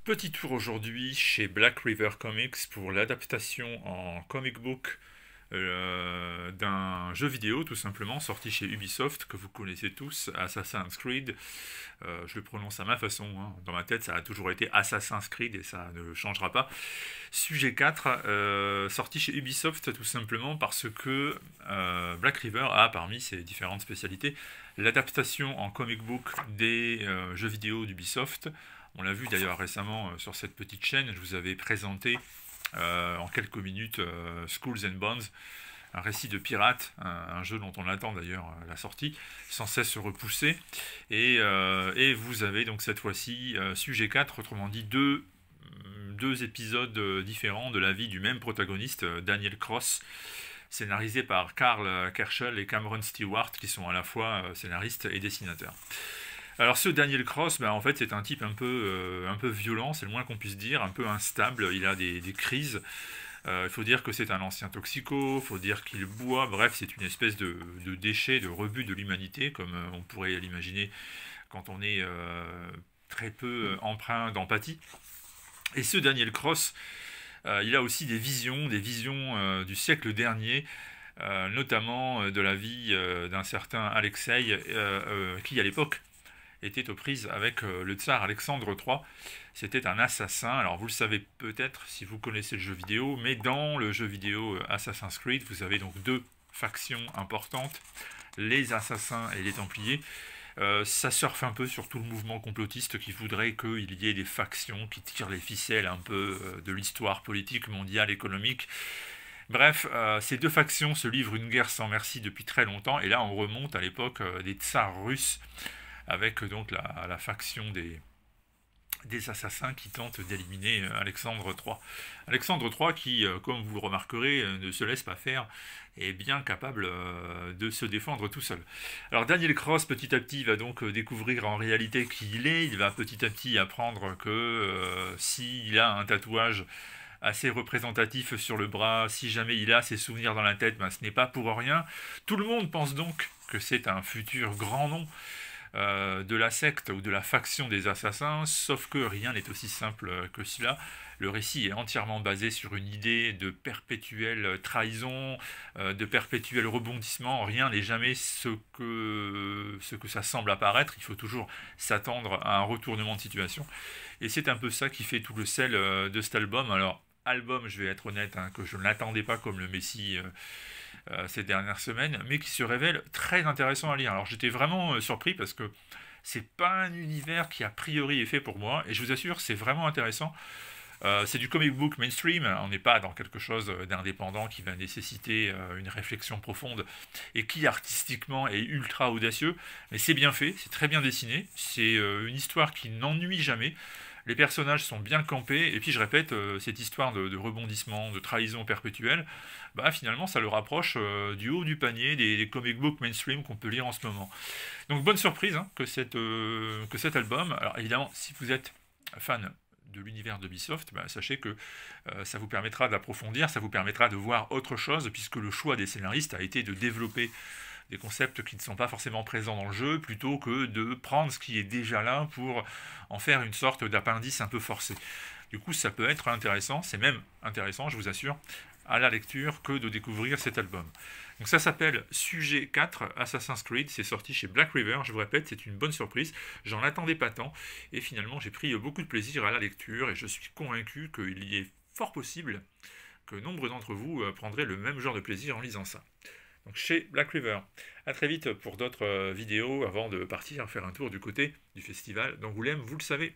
Petit tour aujourd'hui chez Black River Comics pour l'adaptation en comic book d'un jeu vidéo tout simplement sorti chez Ubisoft que vous connaissez tous, Assassin's Creed. Je le prononce à ma façon, hein. Dans ma tête ça a toujours été Assassin's Creed et ça ne changera pas. Sujet 4, sorti chez Ubisoft tout simplement parce que Black River a parmi ses différentes spécialités l'adaptation en comic book des jeux vidéo d'Ubisoft. On l'a vu d'ailleurs récemment sur cette petite chaîne, je vous avais présenté en quelques minutes Skulls and Bones, un récit de pirate, un jeu dont on attend d'ailleurs la sortie, sans cesse repoussé. Et vous avez donc cette fois-ci sujet 4, autrement dit deux épisodes différents de la vie du même protagoniste, Daniel Cross, scénarisé par Karl Kerschel et Cameron Stewart, qui sont à la fois scénaristes et dessinateurs. Alors ce Daniel Cross, en fait c'est un type un peu violent, c'est le moins qu'on puisse dire, un peu instable, il a des crises. Il faut dire que c'est un ancien toxico, il faut dire qu'il boit, bref c'est une espèce de déchet, de rebut de l'humanité, comme on pourrait l'imaginer quand on est très peu empreint d'empathie. Et ce Daniel Cross, il a aussi des visions du siècle dernier, notamment de la vie d'un certain Alexei, qui à l'époque était aux prises avec le tsar Alexandre III. C'était un assassin. Alors vous le savez peut-être si vous connaissez le jeu vidéo, mais dans le jeu vidéo Assassin's Creed, vous avez donc deux factions importantes, les assassins et les templiers. Ça surfe un peu sur tout le mouvement complotiste qui voudrait qu'il y ait des factions qui tirent les ficelles un peu de l'histoire politique, mondiale, économique. Bref, ces deux factions se livrent une guerre sans merci depuis très longtemps, et là on remonte à l'époque des tsars russes, avec donc la faction des assassins qui tentent d'éliminer Alexandre III. Alexandre III qui, comme vous le remarquerez, ne se laisse pas faire, est bien capable de se défendre tout seul. Alors Daniel Cross, petit à petit, va donc découvrir en réalité qui il est. Il va petit à petit apprendre que s'il a un tatouage assez représentatif sur le bras, si jamais il a ses souvenirs dans la tête, ce n'est pas pour rien. Tout le monde pense donc que c'est un futur grand nom de la secte ou de la faction des assassins, sauf que rien n'est aussi simple que cela. Le récit est entièrement basé sur une idée de perpétuelle trahison, de perpétuel rebondissement. Rien n'est jamais ce que ça semble apparaître. Il faut toujours s'attendre à un retournement de situation. Et c'est un peu ça qui fait tout le sel de cet album. Alors, album, je vais être honnête, que je ne l'attendais pas comme le Messie ces dernières semaines, mais qui se révèle très intéressant à lire. Alors j'étais vraiment surpris parce que c'est pas un univers qui a priori est fait pour moi, et je vous assure c'est vraiment intéressant. C'est du comic book mainstream, on n'est pas dans quelque chose d'indépendant qui va nécessiter une réflexion profonde et qui artistiquement est ultra audacieux, mais c'est bien fait, c'est très bien dessiné, c'est une histoire qui n'ennuie jamais. Les personnages sont bien campés, et puis je répète, cette histoire de rebondissement, de trahison perpétuelle, finalement ça le rapproche du haut du panier des comic books mainstream qu'on peut lire en ce moment. Donc bonne surprise que cet album. Alors évidemment, si vous êtes fan de l'univers d'Ubisoft, sachez que ça vous permettra d'approfondir, ça vous permettra de voir autre chose, puisque le choix des scénaristes a été de développer des concepts qui ne sont pas forcément présents dans le jeu, plutôt que de prendre ce qui est déjà là pour en faire une sorte d'appendice un peu forcé. Du coup, ça peut être intéressant, c'est même intéressant, je vous assure, à la lecture que de découvrir cet album. Donc ça s'appelle Sujet 4, Assassin's Creed, c'est sorti chez Black River, je vous répète, c'est une bonne surprise, j'en attendais pas tant, et finalement j'ai pris beaucoup de plaisir à la lecture, et je suis convaincu qu'il y est fort possible que nombre d'entre vous prendraient le même genre de plaisir en lisant ça. Donc chez Black River. A très vite pour d'autres vidéos avant de partir faire un tour du côté du festival d'Angoulême, vous le savez.